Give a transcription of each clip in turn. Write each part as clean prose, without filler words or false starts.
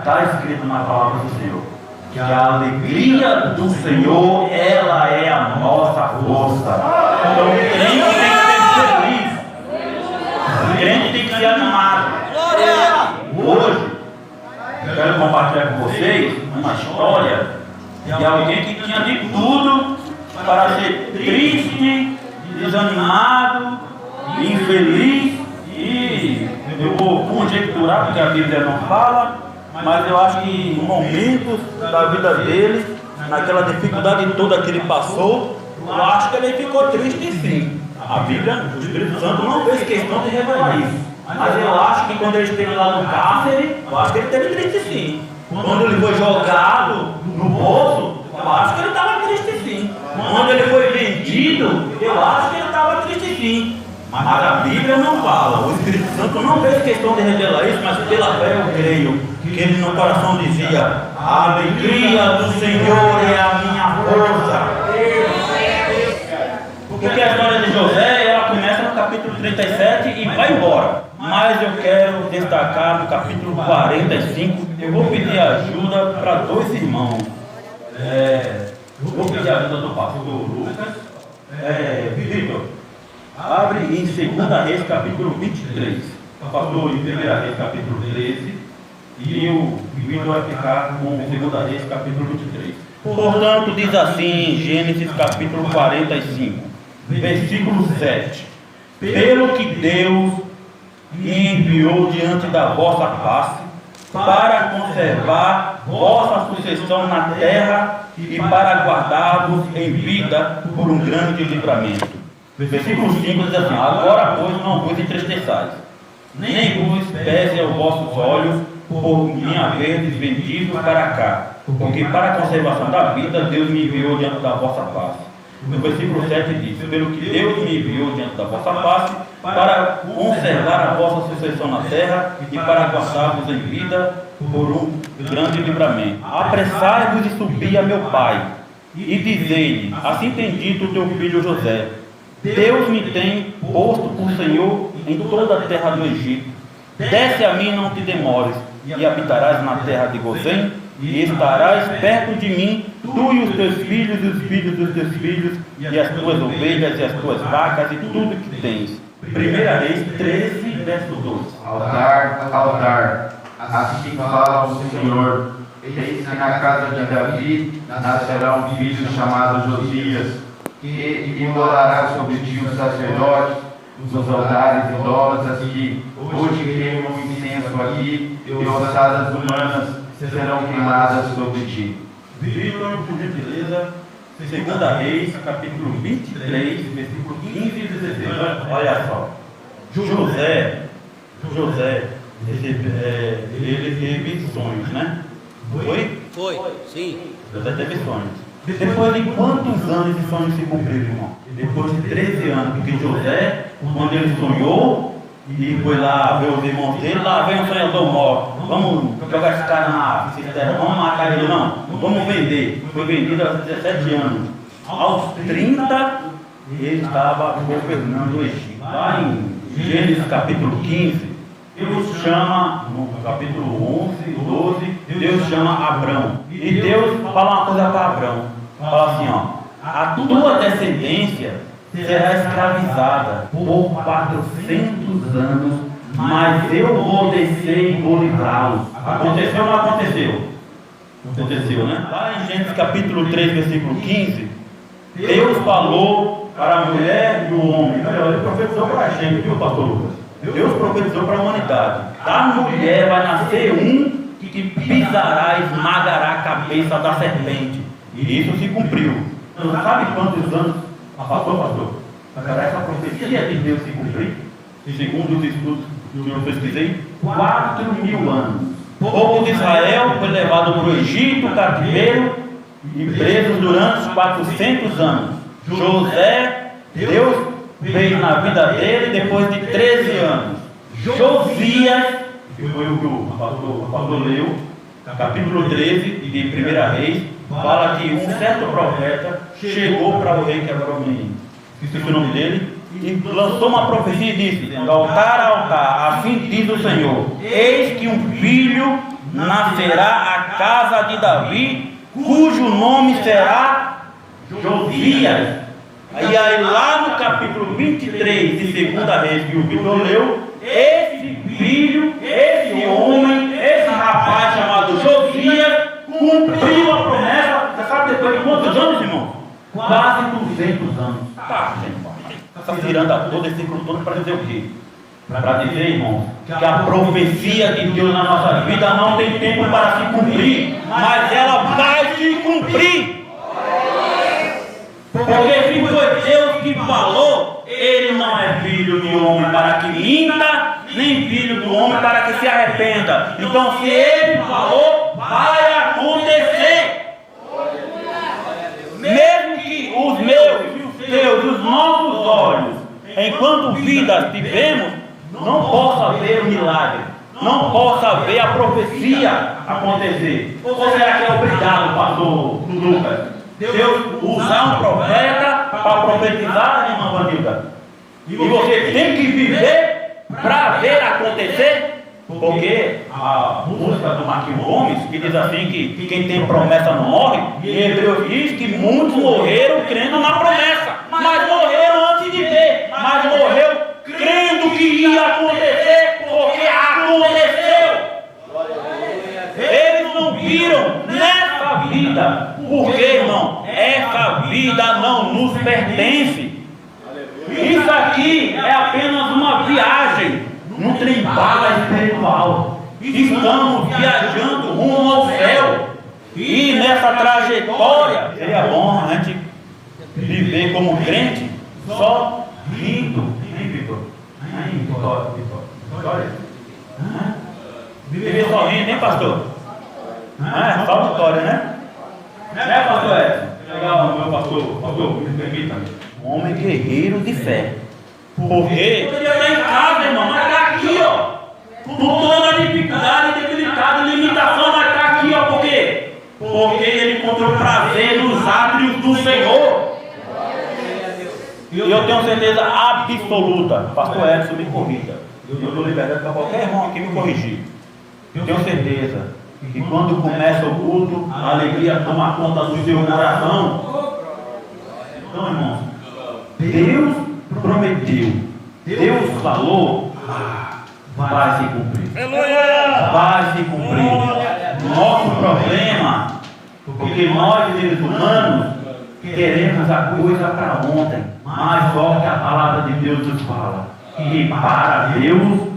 Está escrito na palavra do Senhor que a alegria do Senhor, ela é a nossa força. Então o crente tem que ser feliz, o crente tem que ser animado. Hoje eu quero compartilhar com vocês uma história de alguém que tinha de tudo para ser triste, desanimado, infeliz. E eu vou conjecturar, porque a Bíblia não fala, mas eu acho que em momentos da vida dele, naquela dificuldade toda que ele passou, eu acho que ele ficou triste sim. A Bíblia, o Espírito Santo não fez questão de revelar isso. Mas eu acho que quando ele esteve lá no cárcere, eu acho que ele esteve triste sim. Quando ele foi jogado no poço, eu acho que ele estava triste sim. Quando ele foi vendido, eu acho que ele estava triste sim. Mas a Bíblia não fala, o Espírito Santo não fez questão de revelar isso, mas pela fé eu creio que ele no coração dizia: a alegria do Senhor é a minha força. Porque a história de José, ela começa no capítulo 37 e vai embora. Mas eu quero destacar no capítulo 45, eu vou pedir ajuda para dois irmãos. Vou pedir ajuda do pastor Lucas. Vitor, abre em 2 Reis, capítulo 23. Pastor, em 1 Reis, capítulo 13. E o Vitor vai ficar com 2 Reis, capítulo 23. Portanto, diz assim em Gênesis, capítulo 45, versículo 7. Pelo que Deus me enviou diante da vossa face, para conservar vossa sucessão na terra e para guardar-vos em vida por um grande livramento. Versículo 5 diz assim: agora, pois, não vos entristeçais, nem vos pese aos vossos olhos por me haverdes vendido para cá, porque para a conservação da vida Deus me enviou diante da vossa face. No versículo 7 diz: pelo que Deus me enviou diante da vossa face, para conservar a vossa sucessão na terra e para guardar-vos em vida por um grande livramento. Apressai-vos e subi a meu pai, e dizei-lhe: assim tem dito o teu filho José, Deus me tem posto por Senhor em toda a terra do Egito. Desce a mim, não te demores, e habitarás na terra de Gozém, e estarás perto de mim, tu e os teus filhos, e os filhos dos teus filhos, e as tuas ovelhas, e as tuas vacas, e tudo que tens. 1 Reis 13, verso 12. Altar, altar, assim fala o Senhor: eis que na casa de Davi nascerá um filho chamado Josias, que imolará sobre ti os sacerdotes, os altares idólatras que hoje queimam incenso aqui, e ossadas humanas serão queimadas sobre ti. Vitor, por gentileza, 2 Reis, capítulo 23, versículo 15 e 16. Olha só, José, ele teve sonhos, né? Foi, sim. José teve sonhos. Depois de quantos anos esses sonhos se cumpriram, irmão? Depois de 13 anos, porque José, quando ele sonhou e foi lá ver os irmãos dele, lá vem um sonhador maior, vamos jogar esse cara na cisterna, vamos matar ele, não, vamos vender. Foi vendido aos 17 anos. Aos 30, ele estava governando o Egito. Lá em Gênesis capítulo 15, Deus chama, no capítulo 11, 12, Deus chama Abrão. E Deus fala uma coisa para Abrão. Fala assim, ó: a tua descendência será escravizada por 400 anos, mas eu vou descer e vou livrá-los. Aconteceu ou não aconteceu? Aconteceu, né? Lá em Gênesis capítulo 3, versículo 15, Deus falou para a mulher e o homem. Olha, ele profetizou para a gente, viu, pastor Lucas? Deus profetizou para a humanidade: da mulher vai nascer um que pisará e esmagará a cabeça da serpente. E isso se cumpriu. Não sabe quantos anos passou, pastor? Para essa profecia de Deus se cumprir, segundo os estudos que eu pesquisei, 4.000 anos. O povo de Israel foi levado para o Egito, cativeiro, e presos durante os 400 anos. José, Deus fez na vida dele depois de 13 anos. Josias, que foi o que o pastor leu, capítulo 13 de 1 Reis, fala que um certo profeta chegou para o rei que era o menino, esqueci o nome dele, e lançou uma profecia e disse: altar a altar, assim diz o Senhor, eis que um filho nascerá a casa de Davi, cujo nome será Josias. Aí lá no capítulo 23 de 2 Reis, que o Vitor leu, esse filho, esse homem, esse rapaz chamado Josias, cumpriu a promessa. Você sabe depois de quantos anos, irmão? Quase 200 anos. Tá, está tirando a todo esse ciclo todo para dizer o quê? Para dizer, irmão, que a profecia de Deus na nossa vida não tem tempo para se cumprir, mas ela vai se cumprir. Porque se foi Deus que falou, Ele não é filho do homem para que minta, nem filho do homem para que se arrependa. Então, se Ele falou, vai acontecer. Mesmo que os meus, os teus, os nossos olhos, enquanto vidas vivemos, não possa ver o milagre, não possa ver a profecia acontecer. Ou será que é obrigado, pastor Lucas, Deus usar um profeta para profetizar, irmã Vanilda? E você tem que viver para ver acontecer? Porque a música do Marquinhos Gomes, que diz assim que quem tem promessa não morre, e Hebreus diz que muitos morreram crendo na promessa, mas morreram antes de ver, mas morreu crendo que ia acontecer, porque aconteceu. Eles não viram nessa vida, porque, irmão, essa vida não nos pertence. Isso aqui é apenas uma viagem num trem-bala espiritual. Estamos viajando rumo ao céu. E nessa trajetória seria bom a gente viver como crente só rindo. Hein, Vitor? Hein, Vitória? Viver só rindo, hein, pastor? Só vitória, né? Né, pastor Edson? Legal, meu pastor, me permita. Um homem guerreiro de fé. Porque poderia estar em casa, irmão, mas está aqui, ó. Com toda a dificuldade, debilidade, limitação, mas está aqui, ó. Por quê? Porque ele encontrou prazer nos átrios do Senhor. E eu tenho certeza absoluta, pastor Edson, me corrija. Eu estou liberado para qualquer irmão aqui me corrigir. Eu tenho certeza que quando começa o culto, a alegria toma conta do seu coração. Então, irmãos, Deus prometeu, Deus falou, vai se cumprir. Vai se cumprir. Nosso problema, porque nós, seres humanos, queremos a coisa para ontem, mais só que a palavra de Deus nos fala. E para Deus,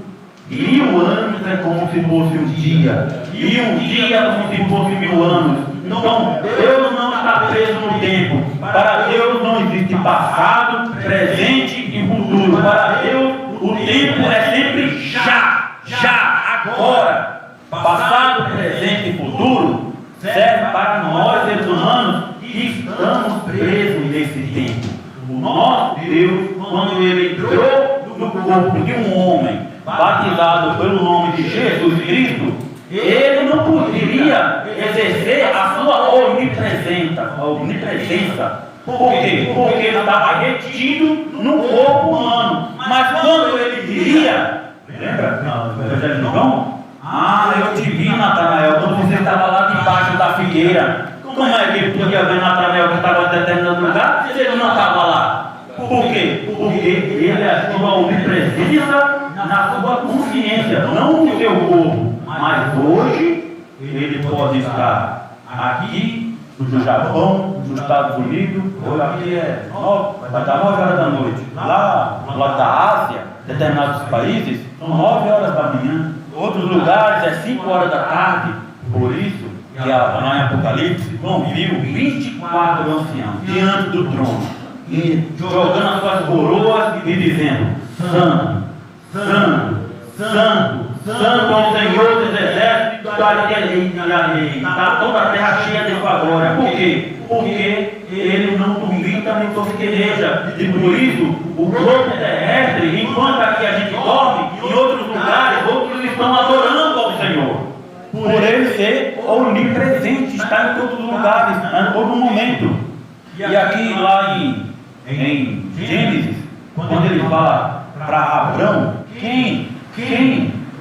1000 anos é como se fosse um dia, e um dia como se fosse 1000 anos. Então, Deus não está preso no tempo. Para Deus não existe passado, presente e futuro. Para Deus, o tempo é sempre já, agora. Passado, presente e futuro serve para nós, seres humanos, que estamos presos nesse tempo. O nosso Deus, quando Ele entrou no corpo de um homem, batizado pelo nome de Jesus Cristo, Ele não poderia exercer a sua onipresença. Por quê? Porque Ele estava retido no corpo humano. Mas quando Ele viria, lembra? No Evangelho de João? Eu te vi, Natanael, quando você estava lá debaixo da figueira. Como é que ele podia ver Natanael que estava em determinado lugar se ele não estava lá? Por quê? Porque ele é a sua onipresença na sua consciência, não no seu corpo. Mas hoje ele pode estar aqui no Japão, nos Estados Unidos. Hoje aqui vai dar 9 horas da noite. Lá da Ásia, determinados países, são 9 horas da manhã. Outros lugares é 5 horas da tarde. Por isso que lá em Apocalipse, João viu 24 anciãos diante do trono, e jogando as suas coroas e dizendo: Santo, Santo, Santo, Santo é o Senhor dos exércitos, está toda a terra cheia de sua glória. Por quê? Porque Ele não duvida nem tosqueneja. E por isso, o globo terrestre, enquanto aqui a gente dorme, em outros lugares, outros estão adorando ao Senhor. Por Ele ser onipresente, está em todos os lugares, em todo momento. E aqui, lá em Gênesis, quando Ele fala para Abraão, quem?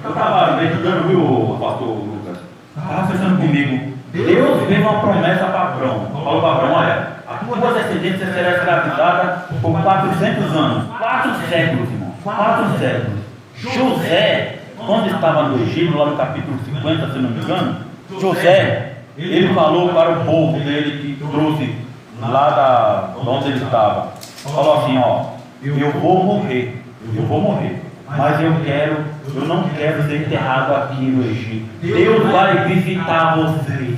Eu estava meditando, viu, pastor Lucas? Estava pensando comigo, Deus fez uma promessa para Abraão. Falou para Abraão, olha, a tua descendência será escravizada por 400 anos. 4 séculos, irmão. 4 séculos. José, quando estava no Egito, lá no capítulo 50, se não me engano, José, ele falou para o povo dele que trouxe lá de onde ele estava. Falou assim, ó, eu vou morrer, mas eu não quero ser enterrado aqui no Egito. Deus vai visitar vocês.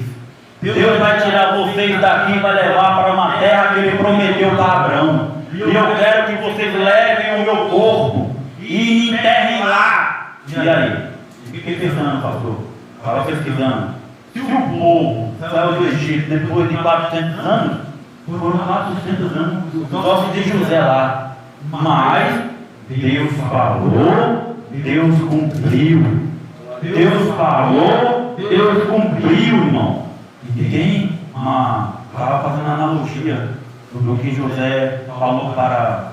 Deus vai tirar vocês daqui e vai levar para uma terra que ele prometeu para Abraão. E eu quero que vocês levem o meu corpo e me enterrem lá. E aí? Fiquei pensando, pastor. Estava pesquisando. Se o povo saiu do Egito depois de 400 anos, foram 400 anos só de José lá. Mas Deus falou, Deus cumpriu. Deus falou, Deus cumpriu, irmão. E quem estava fazendo analogia do que José falou para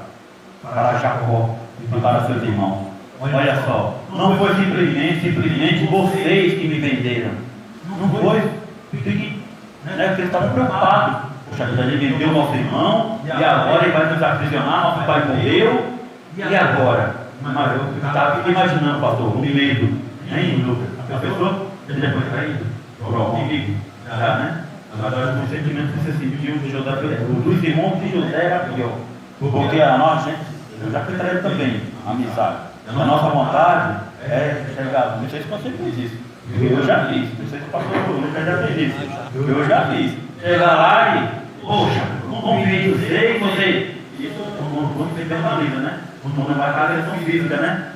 Jacó e para seus irmãos. Olha só, não foi simplesmente vocês que me venderam. Não foi. Porque eles estavam preocupados. Poxa, ele vendeu o nosso irmão e agora ele vai nos aprisionar, nosso pai morreu. E agora? Mas eu estava imaginando, pastor, o medo. Hein, Lucas? A pessoa já foi traído por algum inimigo. Já, né? Agora o sentimento que você sentiu de José, dos irmãos de José era pior. Porque a nossa, eu já fui traído também, amizade. A nossa vontade é chegar, não sei se você fez isso. Eu já fiz, não sei se o pastor Lucas já fez isso. Eu já fiz. Chegar lá e, poxa, não confiei em você. Isso quando você verbaliza, né? Quando não vai para a agressão física, né?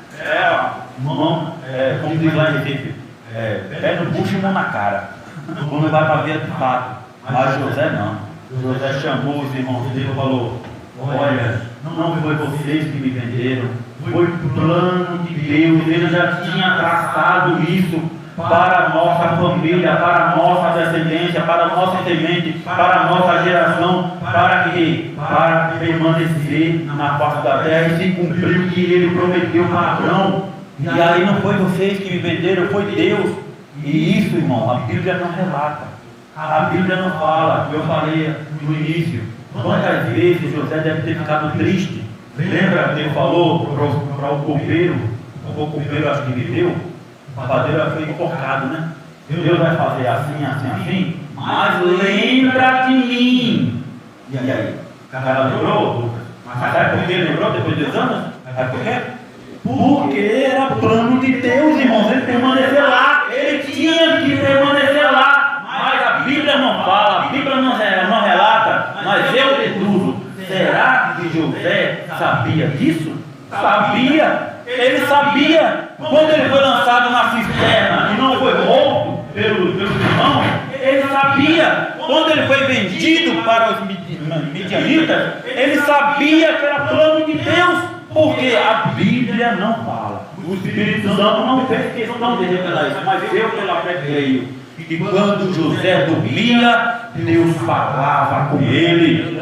Como diz lá em Recife, pé no bucho e mão na cara. Quando vai para ver de fato. Mas José não. José chamou os irmãos dele e falou: olha, não foi vocês que me venderam, foi o plano de Deus. Ele já tinha traçado isso para a nossa família, para a nossa descendência, para a nossa semente, para a nossa geração, para permanecer na face da terra e se cumprir o que ele prometeu para Abraão. E aí não foi vocês que me venderam, foi Deus. E isso, irmão, a Bíblia não relata. A Bíblia não fala. Eu falei no início, quantas vezes José deve ter ficado triste. Lembra que ele falou para o copeiro acho que viveu, o padeiro foi enforcado, né? Deus vai fazer assim, mas lembra de mim. E aí? O cara lembrou, Lucas? Mas sabe por que ele lembrou depois de 10 anos? Sabe por quê? Porque era plano de Deus, irmãos, ele permanecer lá. Ele tinha que permanecer lá. Mas a Bíblia não fala, a Bíblia não relata, mas eu deduzo. Será que José sabia disso? Sabia. Ele sabia. Quando ele foi lançado na cisterna e não foi morto pelos irmãos, ele sabia. Quando ele foi vendido para os midianitas, ele sabia que era plano de Deus. Porque a Bíblia não fala. O Espírito Santo não fez questão de revelar isso, mas eu pela fé creio que quando José dormia, Deus falava com ele.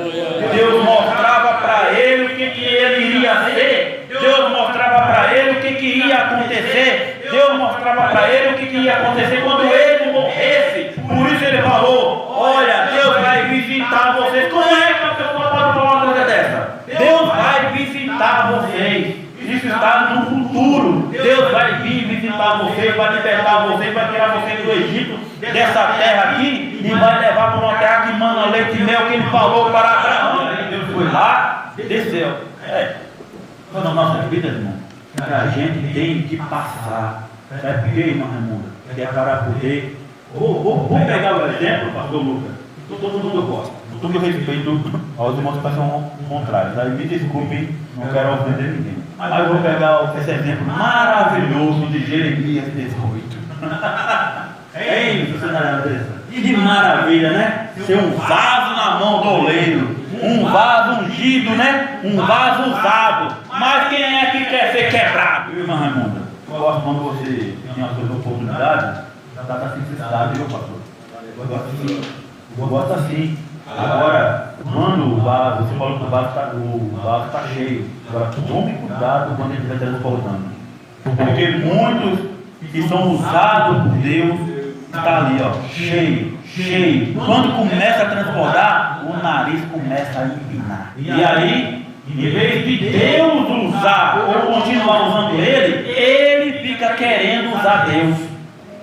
Deus mostrava para ele o que ele iria ser. Deus mostrava para ele o que ia acontecer. Deus mostrava para ele o que ia acontecer quando ele morresse. Por isso ele falou: olha, Deus vai visitar vocês. Como é que a pessoa pode falar uma coisa dessa? Deus vai visitar vocês. Isso está no futuro. Deus vai vir visitar vocês, vai libertar vocês, vai tirar vocês do Egito, dessa terra aqui, e vai levar para uma terra que mana leite e mel, que ele falou para Abraão. Deus foi lá, desceu. Na nossa vida, irmão, a gente tem que passar. Sabe por quê, irmão Raimundo? Que é para poder. Vou pegar o exemplo, pastor Lucas. Todo mundo gosta. Com todo respeito aos irmãos que são contrários. Aí me desculpem, não quero ofender ninguém. Mas eu vou pegar esse exemplo maravilhoso de Jeremias 18. Ei, funcionário Andressa. Que maravilha, né? Ser um vaso na mão do oleiro. Um vaso ungido, né? Um vaso usado. Mas quem é que quer ser quebrado? Irmã Raimunda, eu gosto quando você tem a sua oportunidade, da simplicidade, viu, pastor? Eu gosto assim. Agora, quando o vaso, você falou que o vaso está cheio. Agora, tome cuidado quando ele estiver transbordando. Porque muitos que são usados por Deus está ali, ó, cheio, cheio. Quando começa a transbordar, o nariz começa a empinar. E aí, em vez de Deus usar ou continuar usando ele fica querendo usar Deus.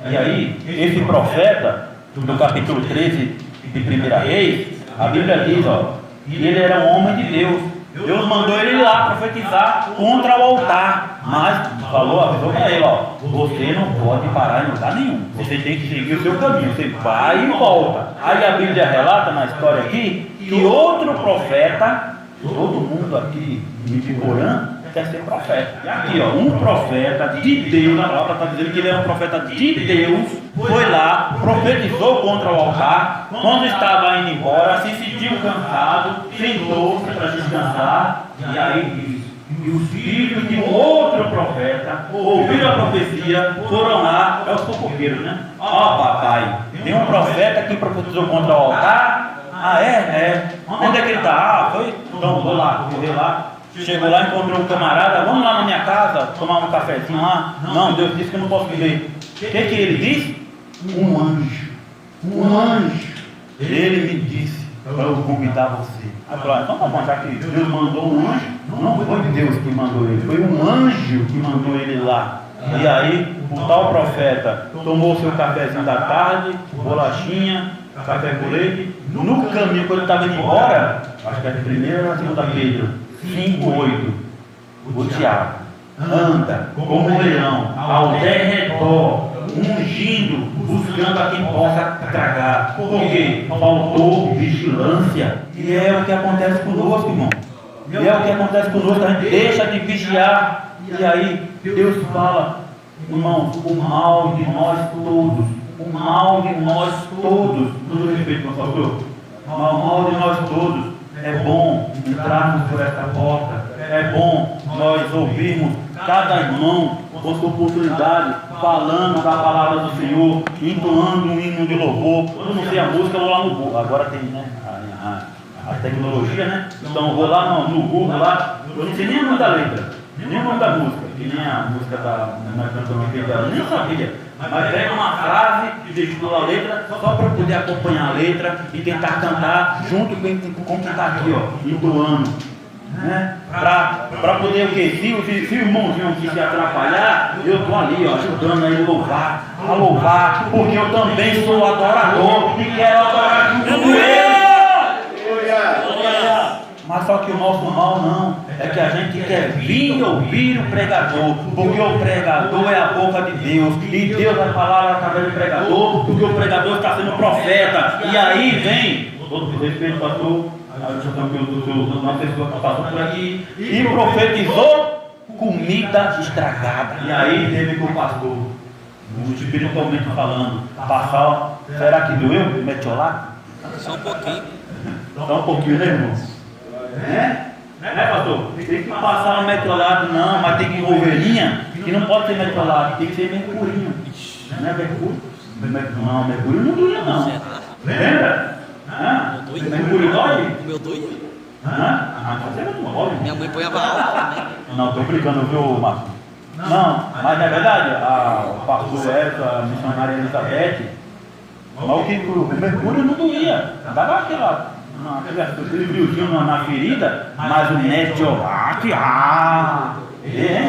E aí, esse profeta, do capítulo 13 de 1 Reis, a Bíblia diz, ó, que ele era um homem de Deus. Deus mandou ele ir lá profetizar contra o altar, mas avisou para ele, ó, você não pode parar em lugar nenhum, você tem que seguir o seu caminho, você vai e volta. Aí a Bíblia relata na história aqui, que outro profeta, todo mundo aqui de Porã quer ser profeta. E aqui, ó, um profeta de Deus, a palavra está dizendo que ele é um profeta de Deus, foi lá, profetizou contra o altar, quando estava indo embora, se sentiu cansado, sentou-se para descansar, e aí diz, e os filhos de um outro profeta ouviram a profecia, foram lá, é os fofoqueiros, né? Ó, papai, tem um profeta que profetizou contra o altar. Ah, é? Onde é que ele está? Ah, foi? Então, vou lá, correu lá. Chegou lá, encontrou um camarada, vamos lá na minha casa, tomar um cafezinho lá. Não, Deus disse que eu não posso viver. O que ele disse? Um anjo. Ele me disse para eu convidar você. Aí falou, então tá bom, já que Deus mandou um anjo, não foi Deus que mandou ele, foi um anjo que mandou ele lá. E aí, o tal profeta tomou seu cafezinho da tarde, bolachinha, café com leite. No caminho, quando ele estava indo embora, acho que é a primeira ou a segunda Pedro 5:8, o Tiago anda como um leão ao derredor, ungindo, buscando a quem possa tragar, porque faltou vigilância. E é o que acontece conosco, irmão. E é o que acontece conosco, a gente deixa de vigiar. E aí Deus fala, irmãos, o mal de nós todos, tudo respeito, meu pastor, o mal de nós todos. É bom entrarmos por esta porta, é bom nós ouvirmos cada irmão com sua oportunidade, falando da palavra do Senhor, entoando um hino de louvor. Eu não sei a música, eu vou lá no Google. Agora tem, né, a tecnologia, né? Então eu vou lá no Google, lá, eu não sei nem o nome da letra, nem o nome da música, que nem a música da cantora, nem sabia. Mas pega uma frase e descula a letra só para poder acompanhar a letra e tentar cantar junto com quem está aqui, ó, entoando, né? Para poder o quê? Se o irmãozinho aqui se atrapalhar, eu estou ali, ó, ajudando a ele a louvar, porque eu também sou adorador e quero adorar junto com ele. Mas só que o nosso mal não, é que a gente quer vir ouvir o pregador, porque o pregador é a boca de Deus, e Deus vai falar através do pregador, porque o pregador está sendo profeta. E aí vem, todo respeito, pastor, uma pessoa que passou por aqui e profetizou comida estragada. E aí teve com o pastor, espiritualmente falando, passar, será que doeu? Metiolate? Só um pouquinho. Só um pouquinho, né, irmão? Né, pastor? Tem que passar um metrolado, não, mas tem que ir ovelhinha, que não pode ser metrolado, tem que ser mercurinho. Não é mercúrio? Não, mercúrio não doía, não. Lembra? Mercúrio dói? O meu doía. Você não dói. Minha mãe põe a bala também. Não, estou brincando, viu, Márcio? Não, mas na verdade, o pastor Edson, a missionária Elizabeth, mas o mercúrio não doía, dava aquela. Aquele friozinho na ferida, mas o metiolate,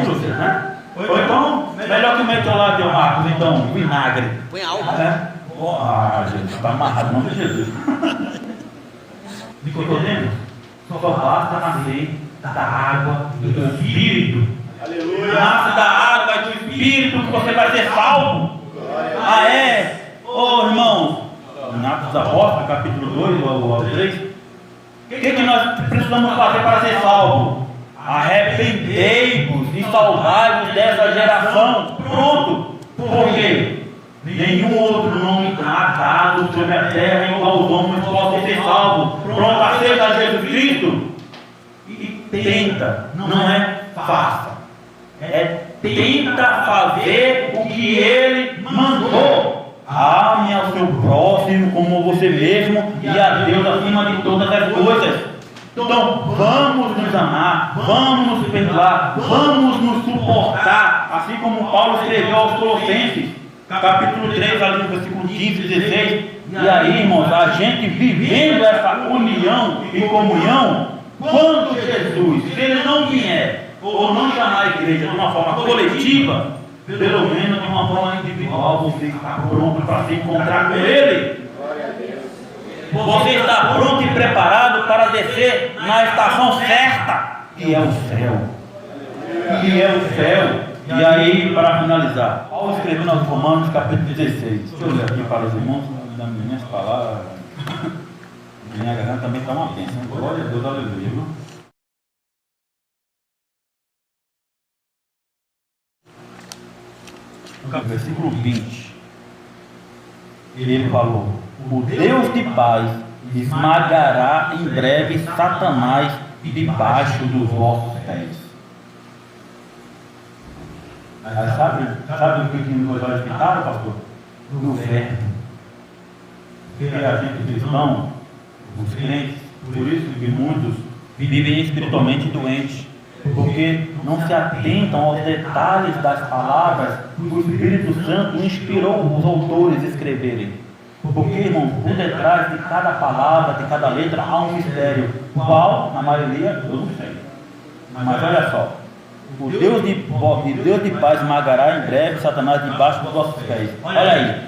você, né? Ou então, melhor que o metiolate, Marcos, então, vinagre. Põe álcool. Gente, está amarrado, não de Jesus. Nicodemo, só basta nascer da água do Espírito. Aleluia! Nasce da água do Espírito que você vai ser salvo. Irmãos, em Atos dos Apóstolos, capítulo 2 ao 3, o que nós precisamos fazer para ser salvos? Arrependei-vos e salvai-vos dessa geração. Pronto. Por quê? Nenhum outro nome está dado sobre a terra em qual os homens possam ser salvos. Pronto, aceita Jesus Cristo e tenta, não é faça. Tenta fazer o que Ele mandou. Ame ao seu próximo como você mesmo e a Deus acima de todas as coisas. Então vamos nos amar, vamos nos perdoar, vamos nos suportar, assim como Paulo escreveu aos Colossenses. capítulo 3, ali no versículo 15 e 16. E aí, irmãos, a gente vivendo essa união e comunhão, quando Jesus, se ele não vier, ou não chamar a igreja de uma forma coletiva, pelo menos de uma forma individual, você está pronto para se encontrar com ele. Você está pronto e preparado para descer na estação certa, que é o céu. Que é o céu. E aí, para finalizar, Paulo escreveu nos Romanos, capítulo 16. Deixa eu ler aqui para os irmãos, das minhas palavras. Minha garganta também está uma bênção. Glória a Deus, aleluia. Versículo 20. Ele falou: o Deus de paz esmagará em breve Satanás debaixo dos vossos pés. Aí sabe o que nos olhos pintaram, pastor? No verbo. Porque a gente cristão, os crentes, por isso que muitos vivem espiritualmente doentes, porque não se atentam aos detalhes das palavras que o Espírito Santo inspirou os autores a escreverem. Porque, irmãos, por detrás de cada palavra, de cada letra, há um mistério. Qual, na maioria, eu não sei. Mas olha só. O Deus de paz esmagará em breve Satanás debaixo dos vossos pés. Olha aí.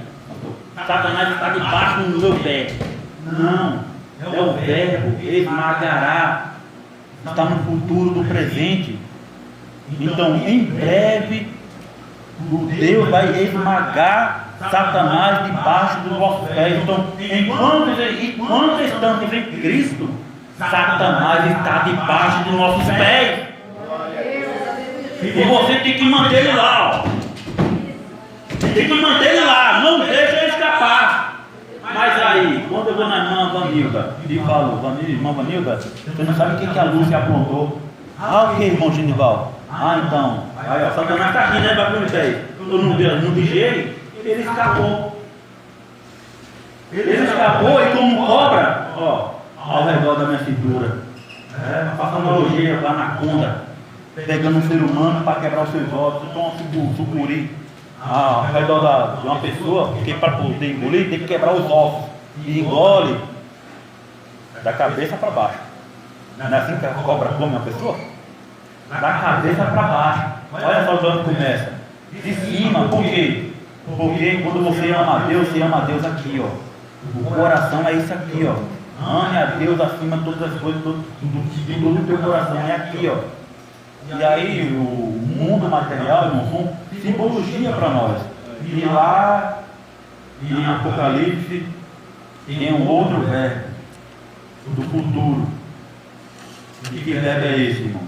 Satanás está debaixo do meu pé. Não. É o verbo esmagará. Está no futuro do presente. Então, em breve, o Deus vai esmagar Satanás debaixo dos vossos pés. Então, enquanto estamos em Cristo, Satanás está debaixo dos nossos pés. E você tem que manter ele lá, ó. Tem que manter ele lá, não deixa ele escapar. Mas aí, quando eu vou na irmã Vanilda e falo, irmã Vanilda, você não sabe o que a Lúcia aprontou? Ah, o que, irmão Genival? Ah, então. Aí, ó, Satanás está aqui, né, Babilônia 10. Eu não vigiei, ele escapou. Ele escapou e como cobra, ó, ao redor da minha cintura. Faça analogia lá na conta. Pegando um ser humano para quebrar os seus ossos, então um sucuri ao redor de uma pessoa, porque para poder engolir tem que quebrar os ossos. E engole da cabeça para baixo. Não é assim que a cobra come uma pessoa? Da cabeça para baixo. Olha só de onde começa. De cima, por quê? Porque quando você ama a Deus aqui, ó. O coração é isso aqui, ó. Ame a Deus acima de todas as coisas, de todo o teu coração, é aqui, ó. E aí o mundo material, irmão, são simbologia para nós. E lá em Apocalipse tem um outro verbo do futuro. E que verbo é esse, irmão?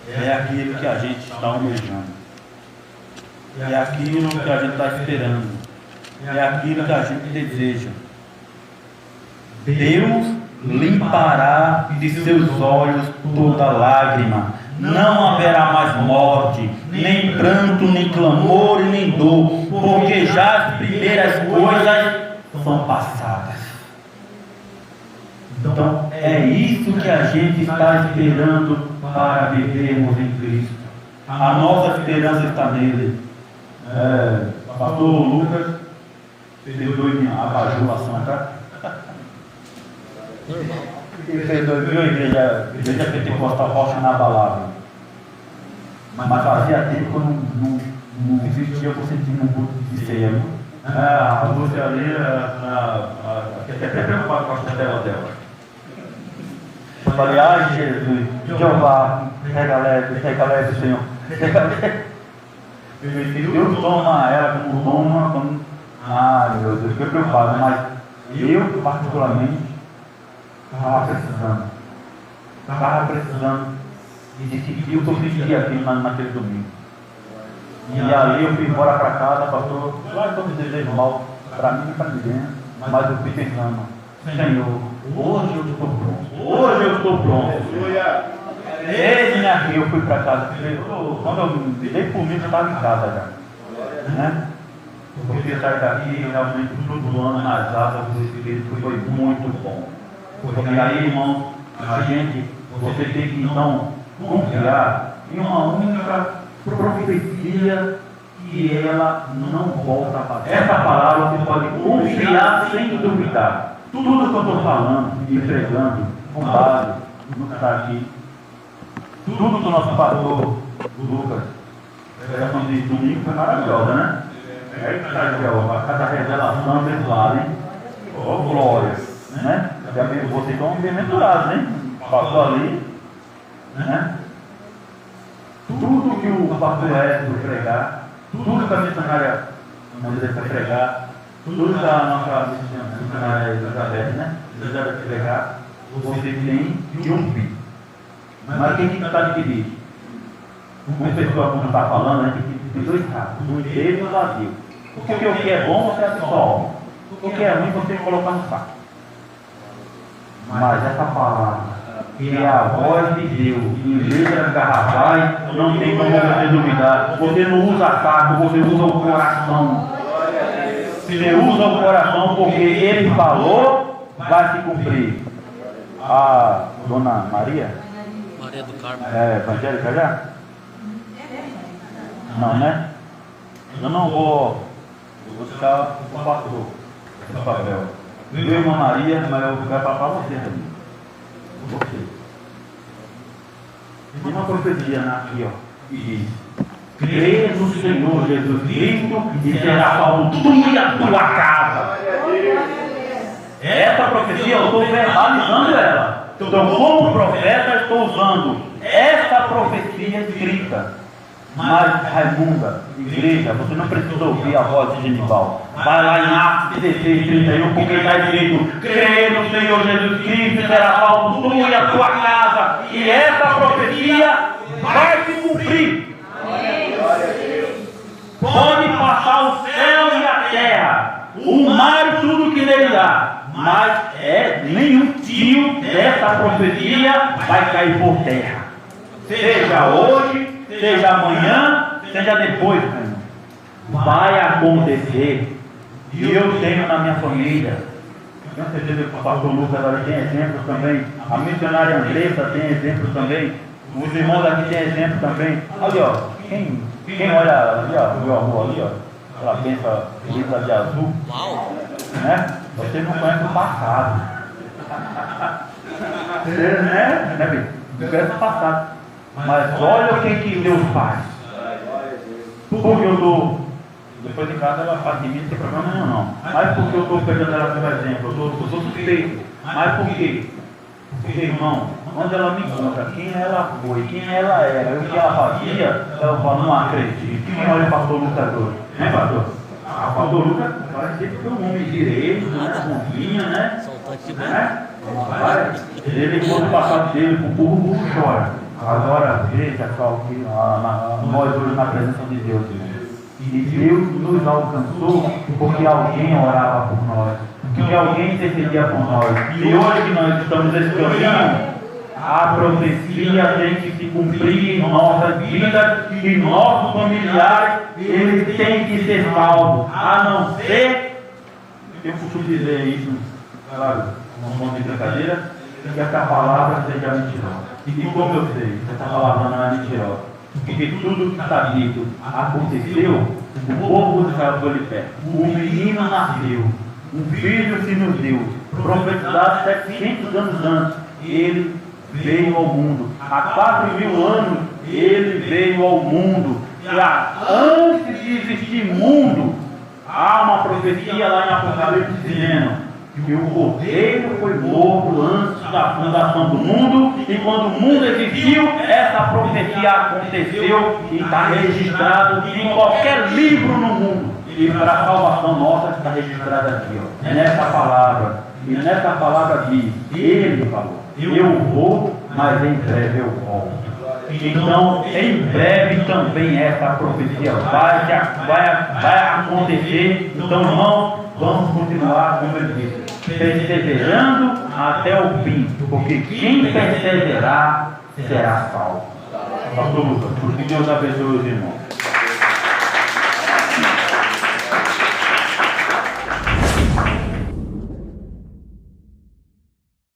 É aquilo que a gente está almejando. É aquilo que a gente está esperando. É aquilo que a gente deseja. Deus limpará de seus olhos toda lágrima. Não haverá mais morte, nem pranto, nem clamor e nem dor, porque já as primeiras coisas são passadas. Então, é isso que a gente está esperando para vivermos em Cristo. A nossa esperança está nele. Pastor Lucas, perdoe minha abajulação, tá? Viu a igreja Pentecostal Rocha na balada. Mas fazia tempo que eu não existia por sentir um culto de ceia. A Lúcia ali, fiquei até preocupado com a costela dela. Falei, ai Jesus, Jeová, pega leve, Senhor. Deus toma ela como toma. Ai meu Deus, fiquei preocupado, mas eu particularmente estava precisando de sentir o que eu sentia aqui naquele domingo. E ali eu fui embora para casa, pastor, claro que eu me desejo mal para mim e para ninguém, mas eu fui pensando, Senhor, hoje eu estou pronto. Eis-me aqui, eu fui para casa, quando eu me dei por mim, eu estava em casa já, né? Porque sair daqui realmente flutuando nas asas do Espírito foi muito bom. Porque aí, irmão, você tem que então confiar em uma única profecia que ela não volta a fazer. Essa palavra você pode confiar sem duvidar. Tudo que eu estou falando e pregando, com base no que está aqui, tudo que o nosso pastor Lucas, a pregação de domingo foi maravilhosa, né? É que está aqui, ó, cada revelação abençoada, hein? Ó, glória, né? Vocês estão bem-aventurados, hein? Passou ali, né? Tudo que o pastor Edson pregar, tudo que a missionária André vai pregar, tudo que a nossa missionária Elizabeth, né? Elizabeth pregar, você tem que ouvir. Mas quem que está dividido? Uma pessoa, como está falando, né, tem dois casos, o inteiro e o vazio. Porque o que é bom você absorve, o que é ruim você coloca no saco. Mas essa palavra, que é a voz de Deus, em letras garrafais, não tem como você duvidar. Você não usa saco, você usa o coração. Você usa o coração porque ele falou, vai se cumprir. A dona Maria? Maria do Carmo. É evangélica já? Não, né? Eu não vou buscar o pastor, esse papel. Eu, irmã Maria, mas eu vou ficar para você também. Você. Tem uma profecia aqui, ó, que diz: crê no Senhor Jesus Cristo e será salvo tu e a tua casa. Essa profecia eu estou verbalizando ela. Então, como profeta, eu estou usando essa profecia escrita. Mas, Raimunda, igreja, você não precisa ouvir a voz de Genival. Vai lá em Atos 16, 31, porque está escrito: crê no Senhor Jesus Cristo e será salvo tu e a tua casa. E essa profecia vai se cumprir. Pode passar o céu e a terra, o mar e tudo que nele há, mas nenhum tio dessa profecia vai cair por terra. Seja hoje, seja amanhã, seja depois, Senhor. Vai acontecer. E eu tenho na minha família, tenho certeza que o pastor Lucas agora tem exemplos também, a missionária Andressa tem exemplos também, os irmãos aqui têm exemplos também. Ali, ó, quem olha ali, ó, viu a rua ali, ó, ela pensa lisa de azul, né? Você não conhece o passado. Você, né, filho? Não conhece o passado. Mas olha o que Deus faz. Porque eu estou, depois em casa ela faz de mim, não tem problema nenhum não. Mas porque eu estou pegando ela como exemplo, eu sou suspeito. Mas por quê? Porque, irmão, quando ela me conta quem ela foi, quem ela era, e o que ela fazia, eu falo, não acredito. Quem olha o pastor Lucas hoje? Né, pastor? O pastor Lucas parece que é um homem direito, né? Bonzinho, né? Ele conta o passado dele pro povo, o povo chora. Agora veja só que nós hoje na presença de Deus, e Deus nos alcançou porque alguém orava por nós, porque alguém intercedia por nós. E hoje que nós estamos nesse caminho, a profecia tem que se cumprir em nossas vidas e nossos familiares, eles têm que ser salvos, a não ser, eu costumo dizer isso, claro, um monte de brincadeira, que essa palavra seja mentirosa. E como eu sei, essa palavra não é mentirosa, porque tudo que está dito aconteceu, o povo de Israel foi de pé. O menino nasceu, um filho se nos deu, profetizado 700 anos antes, ele veio ao mundo. Há 4.000 anos ele veio ao mundo. E antes de existir mundo, há uma profecia lá em Apocalipse dizendo que o Cordeiro foi morto antes da fundação do mundo, e quando o mundo existiu, essa profecia aconteceu e está registrado em qualquer livro no mundo. E para a salvação nossa está registrada aqui, ó, nessa palavra. E nessa palavra diz: ele falou, eu vou, mas em breve eu volto. Então, em breve também essa profecia vai acontecer. Então, irmãos, vamos continuar, como ele disse, perseverando até o fim, porque quem perseverar será salvo. Pastor Lucas, que Deus abençoe os irmãos.